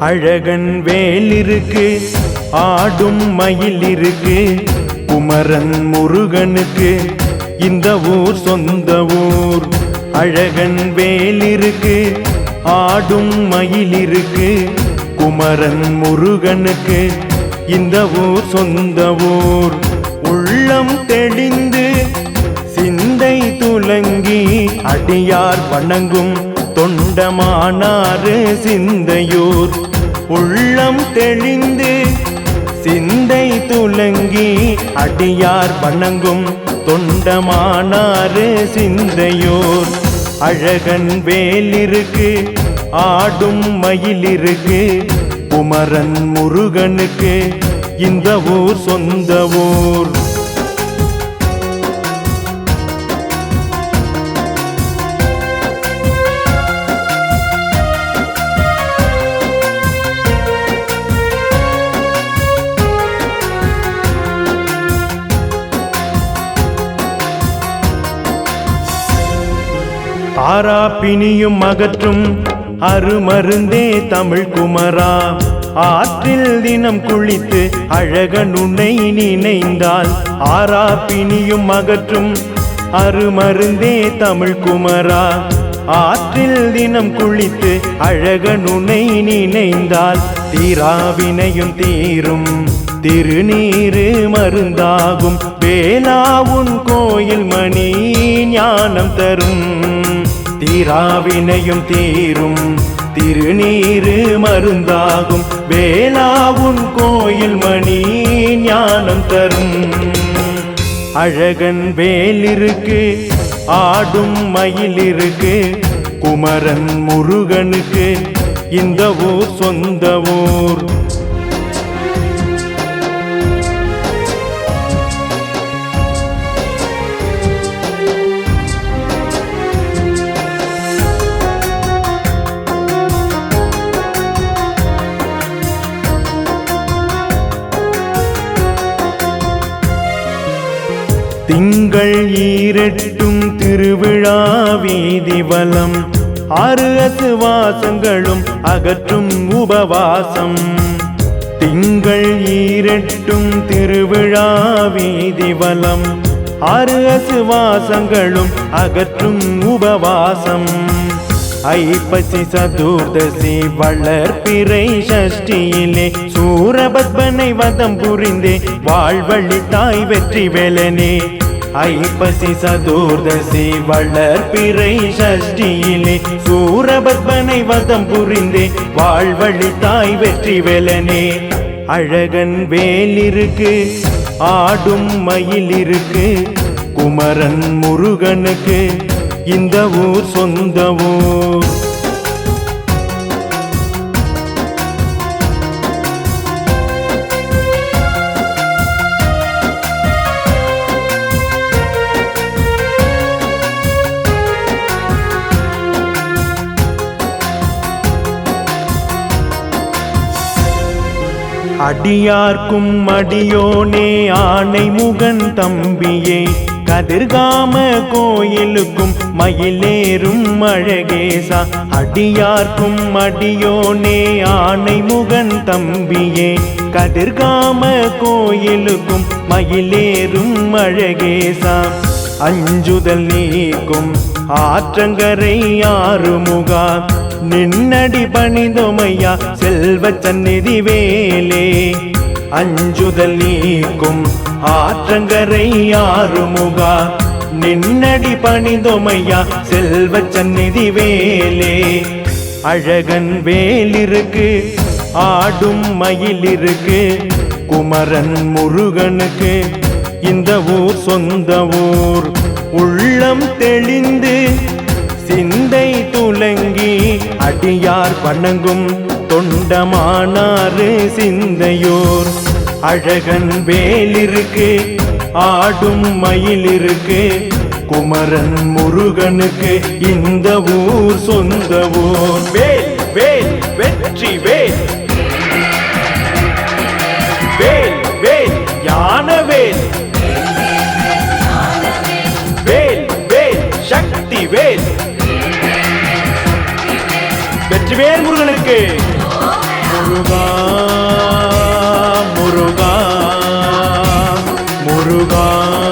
அழகன் வேல் இருக்கு, ஆடும் மயில் இருக்கு. குமரன் முருகனுக்கு இந்த ஊர் சொந்த ஊர். அழகன் வேல் இருக்கு, ஆடும் மயில் இருக்கு. குமரன் முருகனுக்கு இந்த ஊர் சொந்த ஊர். உள்ளம் தெளிந்து சிந்தை துலங்கி அடியார் வணங்கும் தொண்டமானாறு சிந்தையூர். உள்ளம் தெளிந்து சிந்தை துலங்கி அடியார் வணங்கும் தொண்டமானாறு சிந்தையூர். அழகன் வேல் இருக்கு, ஆடும் மயில் இருக்கு. குமரன் முருகனுக்கு இந்த ஊர் சொந்த ஊர். ஆரா பிணியும் அகற்றும் அருமருந்தே தமிழ் குமரா. ஆற்றில் தினம் குளித்து அழகன் உன்னை நினைந்தால் ஆரா பிணியும் அகற்றும் அருமருந்தே தமிழ் குமரா. ஆற்றில் தினம் குளித்து அழகன் உன்னை நினைந்தால் தீராவினையும் தீரும் திருநீரு மருந்தாகும். வேளாவுன் கோயில் மணி ஞானம் தரும். தீராவினையும் தீரும் திருநீரு மருந்தாகும். வேளாவுன் கோயில் மணி ஞானம் தரும். அழகன் வேல் இருக்கு, ஆடும் மயில் இருக்கு. குமரன் முருகனுக்கு இந்த ஊர் சொந்த ஊர். திங்கள் ஈரெட்டும் திருவிழா வீதி வலம். 6 அசுவாசங்களும் அகற்றும் உபவாசம். திங்கள் ஈரெட்டும் திருவிழா வீதி வலம். 6 அசுவாசங்களும் அகற்றும் உபவாசம். ஐப்பசி சதுர்தசி வளர்பிறை சஷ்டியிலே சூரபத்மனை வதம் புரிந்தே வாழ்வழித்தாய் வெற்றி வேலனே. ஐப்பசி சதுர்தசி வளர்பிறை சஷ்டியிலே சூரபத்மனை வதம் புரிந்தே வாழ்வழித்தாய் வெற்றி வேலனே. அழகன் வேல் இருக்கு, ஆடும் மயில் இருக்கு. குமரன் முருகனுக்கு இந்த ஊர் சொந்த ஊர். அடியார்க்கும் அடியோனே ஆனை முகன் தம்பியே. கதிர்காம கோயிலுக்கும் மயிலேறும் அழகேசா. அடியார்க்கும் அடியோனே ஆனை முகன் தம்பியே. கதிர்காம கோயிலுக்கும் மயிலேறும் அழகேசா. அஞ்சுதல் நீக்கும் ஆற்றங்கரை ஆறுமுகா. நின்னடி பணிந்தோமையா செல்வ சந்நிதி வேலே. அஞ்சுதல் நீக்கும் ஆற்றங்கரை ஆறுமுகா. நின்னடி பணிந்தோமையா செல்வ சந்நிதி வேலே. அழகன் வேல் இருக்கு, ஆடும் மயில் இருக்கு. குமரன் முருகனுக்கு இந்த ஊர் சொந்த ஊர். உள்ளம் தெளிந்து சிந்தை துலங்கி அடியார் வணங்கும் தொண்டமானாறு சிந்தையூர். அழகன் வேல் இருக்கு, ஆடும் மயில் இருக்கு. குமரன் முருகனுக்கு இந்த ஊர் சொந்த ஊர். வேல் வேல் வெற்றி வேல். வேல் வேல் ஞான வேல். வேல் வேல் சக்தி வேல். வெற்றிவேல் முருகனுக்கு முருகா